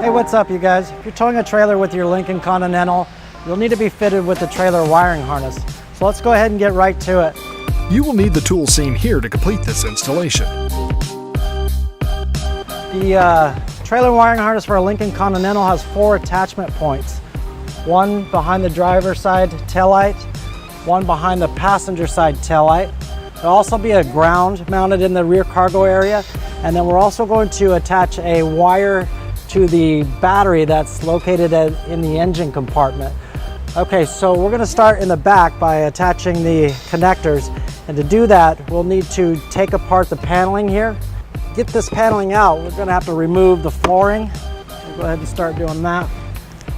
Hey, what's up you guys? If you're towing a trailer with your Lincoln Continental, you'll need to be fitted with the trailer wiring harness. So let's go ahead and get right to it. You will need the tools seen here to complete this installation. The trailer wiring harness for a Lincoln Continental has 4 attachment points. One behind the driver's side taillight, one behind the passenger side taillight. There'll also be a ground mounted in the rear cargo area, and then we're also going to attach a wire to the battery that's located in the engine compartment. Okay, so we're going to start in the back by attaching the connectors, and to do that we'll need to take apart the paneling here. Get this paneling out, we're going to have to remove the flooring. We'll go ahead and start doing that.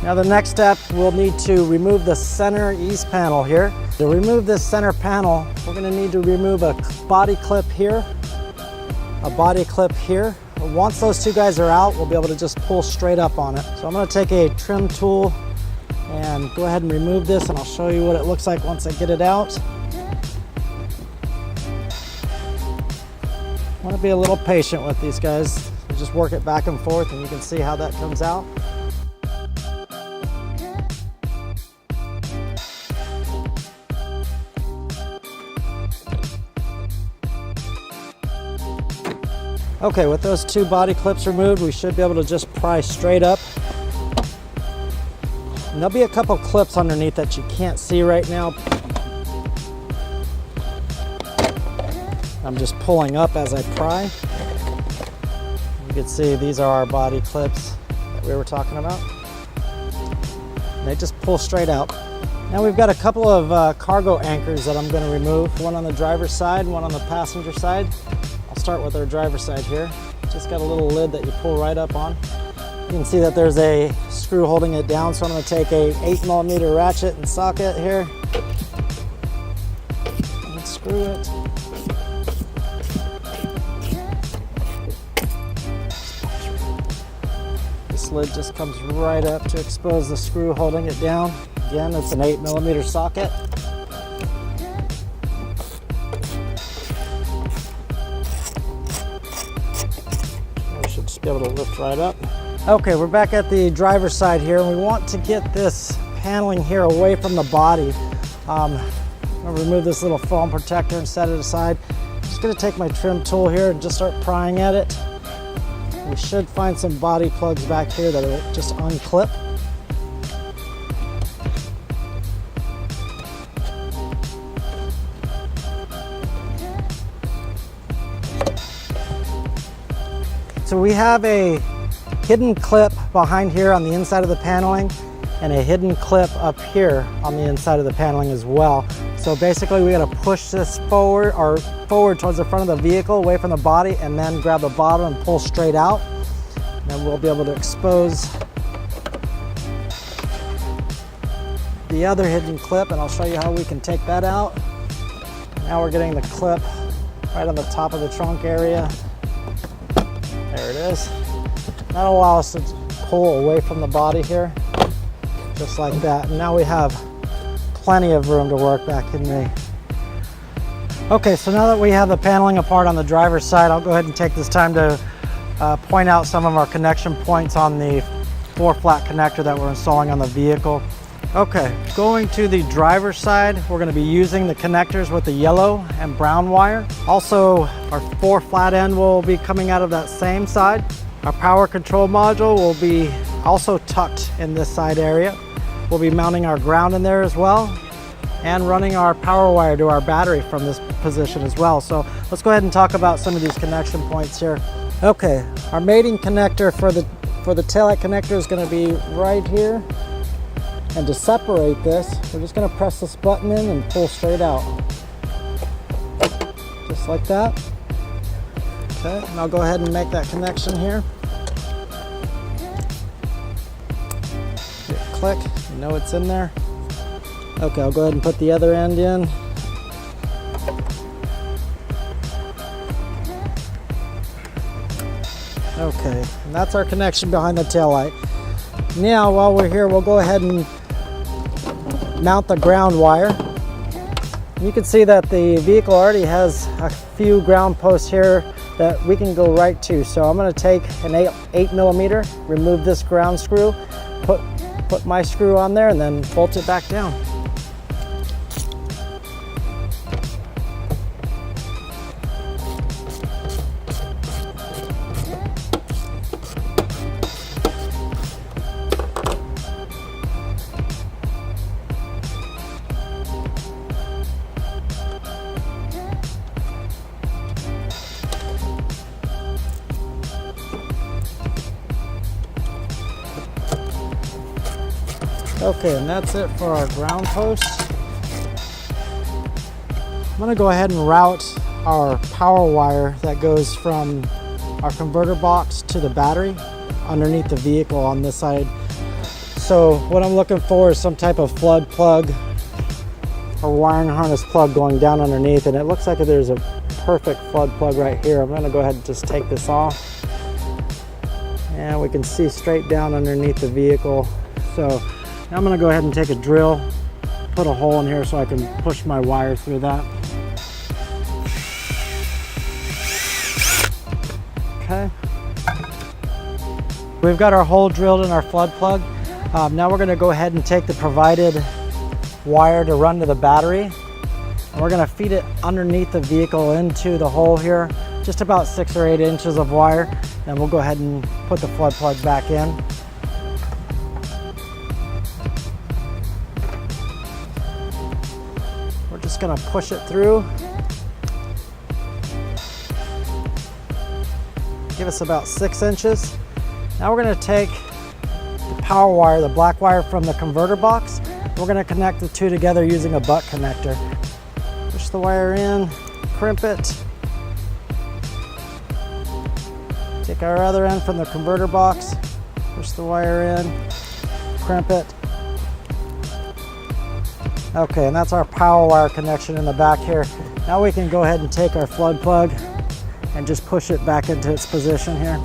Now the next step, we'll need to remove the center east panel here. To remove this center panel, we're going to need to remove a body clip here, a body clip here. Once those 2 guys are out, we'll be able to just pull straight up on it. So I'm going to take a trim tool and go ahead and remove this, and I'll show you what it looks like once I get it out. I want to be a little patient with these guys. You just work it back and forth and you can see how that comes out. Okay, with those 2 body clips removed, we should be able to just pry straight up. And there'll be a couple clips underneath that you can't see right now. I'm just pulling up as I pry. You can see these are our body clips that we were talking about. And they just pull straight out. Now we've got a couple of cargo anchors that I'm going to remove. One on the driver's side, one on the passenger side. I'll start with our driver's side here. Just got a little lid that you pull right up on. You can see that there's a screw holding it down, so I'm going to take a 8mm ratchet and socket here and screw it. This lid just comes right up to expose the screw holding it down. Again, it's an 8mm socket. We should just be able to lift right up. Okay, we're back at the driver's side here, and we want to get this paneling here away from the body. I'm going to remove this little foam protector and set it aside. I'm just going to take my trim tool here and just start prying at it. We should find some body plugs back here that will just unclip. So we have a hidden clip behind here on the inside of the paneling, and a hidden clip up here on the inside of the paneling as well. So basically we got to push this forward towards the front of the vehicle, away from the body, and then grab the bottom and pull straight out. And then we'll be able to expose the other hidden clip, and I'll show you how we can take that out. Now we're getting the clip right on the top of the trunk area. There it is. That'll allow us to pull away from the body here, just like that. And now we have plenty of room to work back in the... Okay, so now that we have the paneling apart on the driver's side, I'll go ahead and take this time to point out some of our connection points on the 4-flat connector that we're installing on the vehicle. Okay, going to the driver's side, we're going to be using the connectors with the yellow and brown wire. Also, our 4-flat end will be coming out of that same side. Our power control module will be also tucked in this side area. We'll be mounting our ground in there as well, and running our power wire to our battery from this position as well. So let's go ahead and talk about some of these connection points here. Okay, our mating connector for the taillight connector is going to be right here. And to separate this, we're just going to press this button in and pull straight out. Just like that. Okay, and I'll go ahead and make that connection here. Click, you know it's in there. Okay, I'll go ahead and put the other end in. Okay, and that's our connection behind the taillight. Now, while we're here, we'll go ahead and mount the ground wire. You can see that the vehicle already has a few ground posts here that we can go right to. So I'm going to take an 8mm, remove this ground screw, put my screw on there, and then bolt it back down. Okay, and that's it for our ground posts. I'm going to go ahead and route our power wire that goes from our converter box to the battery underneath the vehicle on this side. So what I'm looking for is some type of flood plug or wiring harness plug going down underneath, and it looks like there's a perfect flood plug right here. I'm going to go ahead and just take this off, and we can see straight down underneath the vehicle. So now I'm going to go ahead and take a drill, put a hole in here so I can push my wire through that. Okay. We've got our hole drilled in our flood plug. Now we're going to go ahead and take the provided wire to run to the battery. And we're going to feed it underneath the vehicle into the hole here, just about 6 or 8 inches of wire. And we'll go ahead and put the flood plug back in. Just gonna push it through. Give us about 6 inches. Now we're gonna take the power wire, the black wire from the converter box. We're gonna connect the two together using a butt connector. Push the wire in, crimp it. Take our other end from the converter box, push the wire in, crimp it. Okay, and that's our power wire connection in the back here. Now we can go ahead and take our flood plug and just push it back into its position here.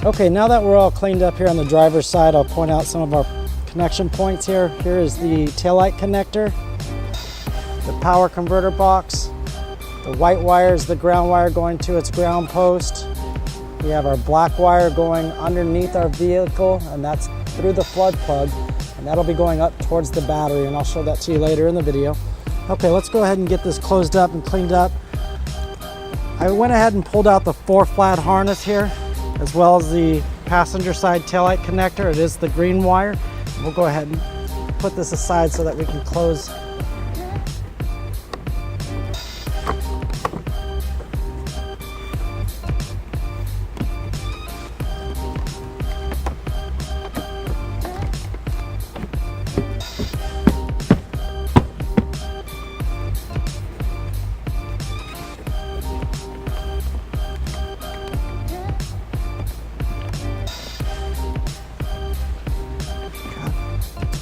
Okay, now that we're all cleaned up here on the driver's side, I'll point out some of our connection points here. Here is the taillight connector, the power converter box, the white wire is the ground wire going to its ground post. We have our black wire going underneath our vehicle, and that's through the flood plug. And that'll be going up towards the battery, and I'll show that to you later in the video. Okay, let's go ahead and get this closed up and cleaned up. I went ahead and pulled out the 4-flat harness here, as well as the passenger side taillight connector. It is the green wire. We'll go ahead and put this aside so that we can close.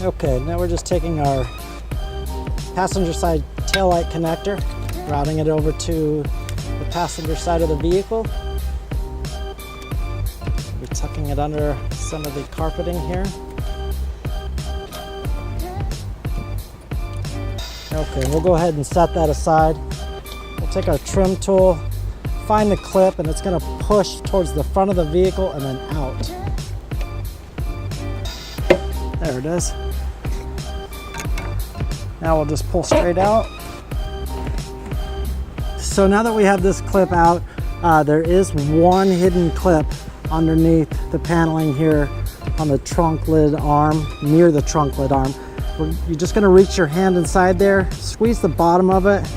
Okay, now we're just taking our passenger side taillight connector, routing it over to the passenger side of the vehicle. We're tucking it under some of the carpeting here. Okay, we'll go ahead and set that aside. We'll take our trim tool, find the clip, and it's going to push towards the front of the vehicle and then out. There it is. Now we'll just pull straight out. So now that we have this clip out, there is one hidden clip underneath the paneling here on the trunk lid arm, near the trunk lid arm. You're just gonna reach your hand inside there, squeeze the bottom of it,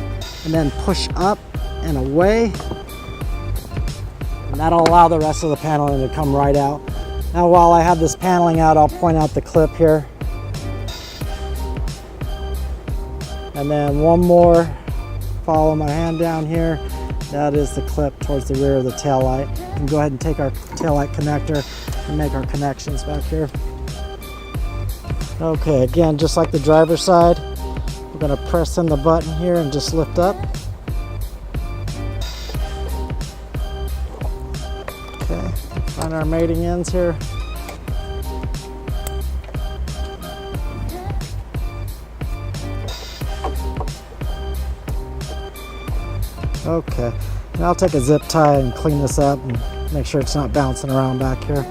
and then push up and away. And that'll allow the rest of the paneling to come right out. Now while I have this paneling out, I'll point out the clip here. And then one more, follow my hand down here. That is the clip towards the rear of the taillight. We can go ahead and take our taillight connector and make our connections back here. Okay, again, just like the driver's side, we're gonna press in the button here and just lift up. Okay, find our mating ends here. Okay, now I'll take a zip tie and clean this up and make sure it's not bouncing around back here.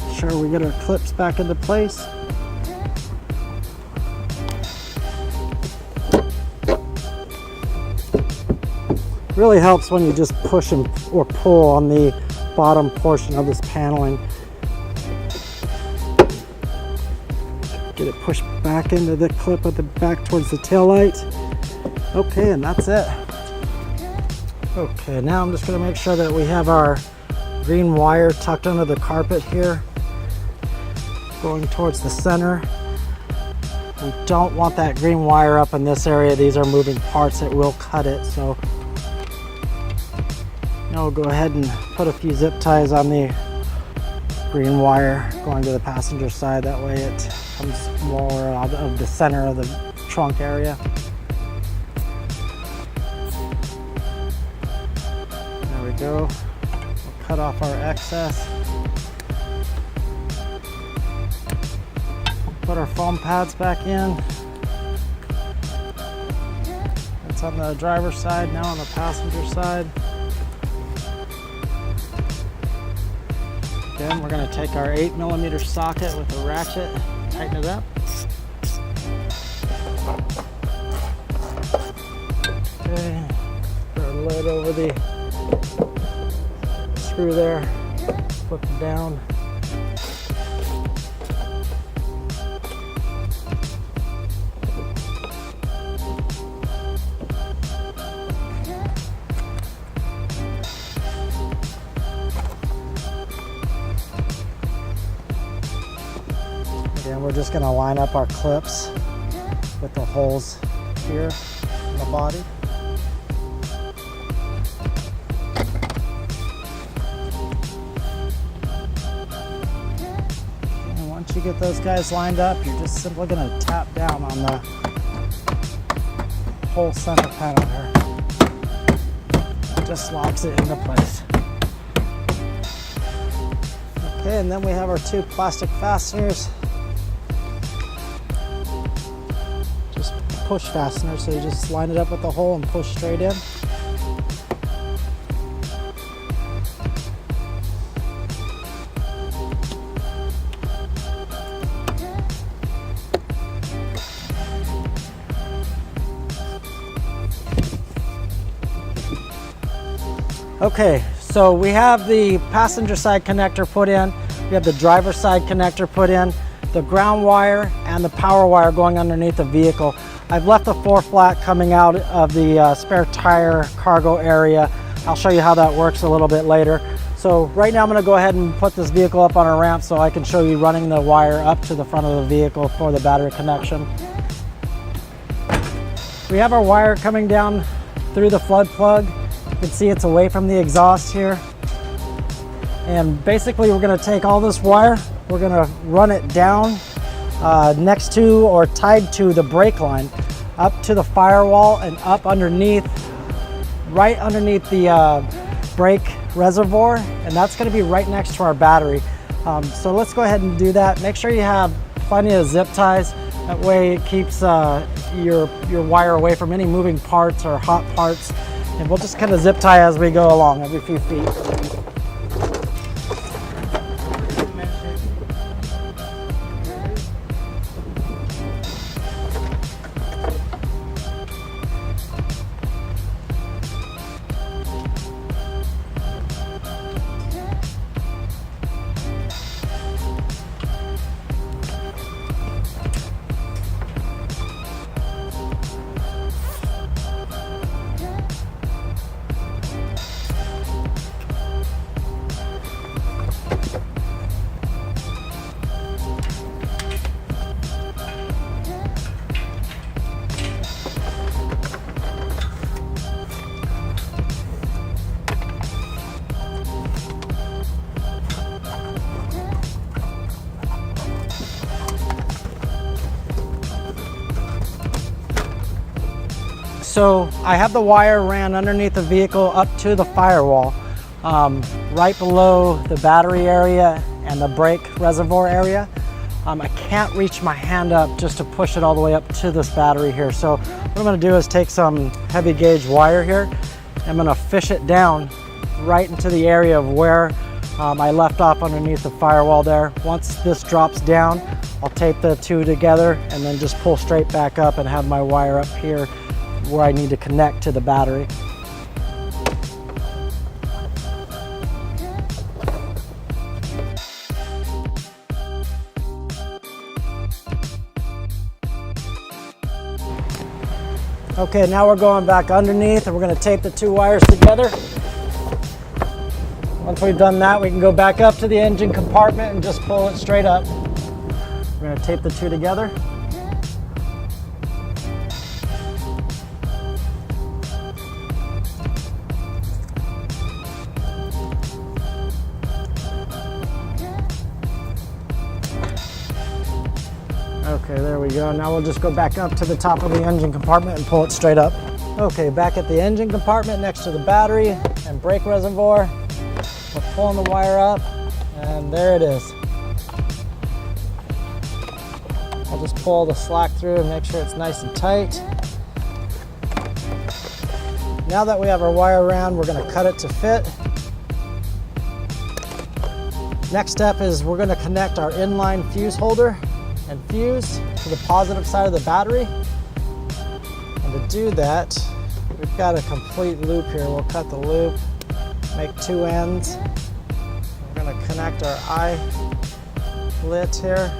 Make sure we get our clips back into place. Really helps when you just push and or pull on the bottom portion of this paneling. Get it pushed back into the clip at the back towards the tail light. Okay, and that's it. Okay, now I'm just going to make sure that we have our green wire tucked under the carpet here, going towards the center. We don't want that green wire up in this area. These are moving parts that will cut it. So now we'll go ahead and put a few zip ties on the green wire going to the passenger side. That way it comes more out of the center of the trunk area. There we go. We'll cut off our excess. Put our foam pads back in. That's on the driver's side, now on the passenger side. Then we're going to take our 8mm socket with a ratchet, tighten it up. Okay, put our lid over the screw there, flip it down. And we're just going to line up our clips with the holes here in the body. And once you get those guys lined up, you're just simply going to tap down on the whole center panel here. It just locks it into place. Okay, and then we have our two plastic fasteners. Push fastener, so you just line it up with the hole and push straight in. Okay, so we have the passenger side connector put in, we have the driver side connector put in, the ground wire and the power wire going underneath the vehicle. I've left the 4-flat coming out of the spare tire cargo area. I'll show you how that works a little bit later. So right now I'm going to go ahead and put this vehicle up on a ramp so I can show you running the wire up to the front of the vehicle for the battery connection. We have our wire coming down through the flood plug. You can see it's away from the exhaust here. And basically we're going to take all this wire, we're going to run it down next to or tied to the brake line up to the firewall and up underneath, right underneath the brake reservoir, and that's going to be right next to our battery. So let's go ahead and do that. Make sure you have plenty of zip ties. That way it keeps your wire away from any moving parts or hot parts. And we'll just kind of zip tie as we go along every few feet. So I have the wire ran underneath the vehicle up to the firewall, right below the battery area and the brake reservoir area. I can't reach my hand up just to push it all the way up to this battery here. So what I'm gonna do is take some heavy gauge wire here. I'm gonna fish it down right into the area of where I left off underneath the firewall there. Once this drops down, I'll tape the two together and then just pull straight back up and have my wire up here where I need to connect to the battery. Okay, now we're going back underneath and we're going to tape the two wires together. Once we've done that, we can go back up to the engine compartment and just pull it straight up. We're going to tape the two together. Okay, there we go. Now we'll just go back up to the top of the engine compartment and pull it straight up. Okay, back at the engine compartment next to the battery and brake reservoir. We're pulling the wire up, and there it is. I'll just pull the slack through and make sure it's nice and tight. Now that we have our wire around, we're going to cut it to fit. Next step is we're going to connect our inline fuse holder and fuse to the positive side of the battery. And to do that, we've got a complete loop here. We'll cut the loop, make two ends. We're going to connect our eyelet here.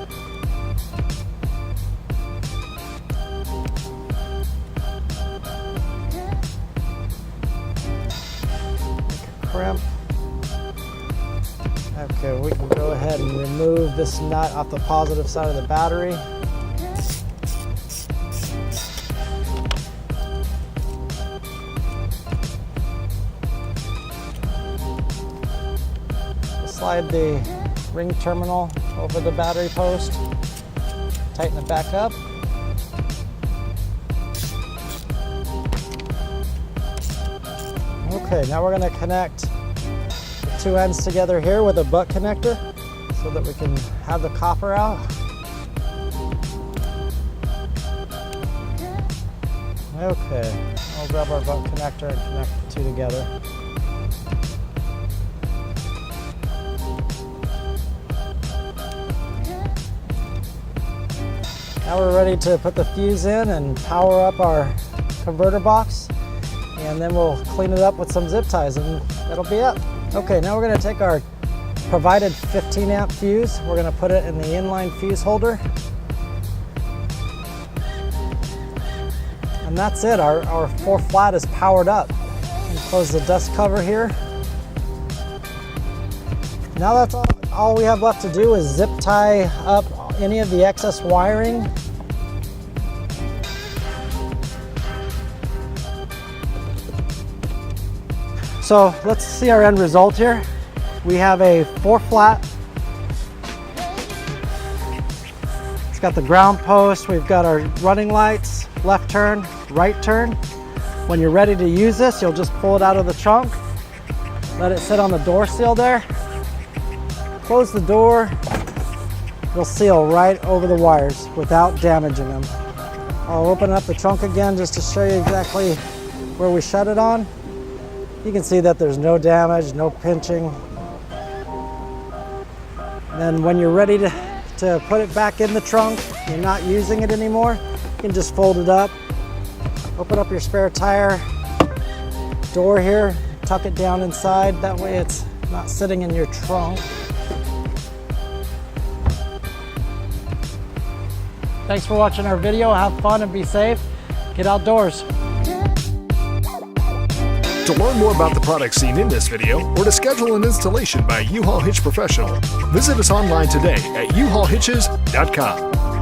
Make a crimp. Okay, we can go ahead and remove this nut off the positive side of the battery. Slide the ring terminal over the battery post, tighten it back up. Okay, now we're going to connect the two ends together here with a butt connector so that we can have the copper out. Okay, I'll grab our butt connector and connect the two together. Now we're ready to put the fuse in and power up our converter box, and then we'll clean it up with some zip ties and that'll be it. Okay, now we're going to take our provided 15 amp fuse, we're going to put it in the inline fuse holder. And that's it, our 4 flat is powered up. And close the dust cover here. Now that's all we have left to do is zip tie up any of the excess wiring. So let's see our end result here. We have a 4 flat. It's got the ground post, we've got our running lights, left turn, right turn. When you're ready to use this, you'll just pull it out of the trunk, let it sit on the door seal there, close the door. It'll seal right over the wires without damaging them. I'll open up the trunk again just to show you exactly where we shut it on. You can see that there's no damage, no pinching. And then when you're ready to put it back in the trunk, you're not using it anymore, you can just fold it up, open up your spare tire door here, tuck it down inside. That way it's not sitting in your trunk. Thanks for watching our video. Have fun and be safe. Get outdoors. To learn more about the products seen in this video or to schedule an installation by U-Haul Hitch Professional, visit us online today at uhaulhitches.com.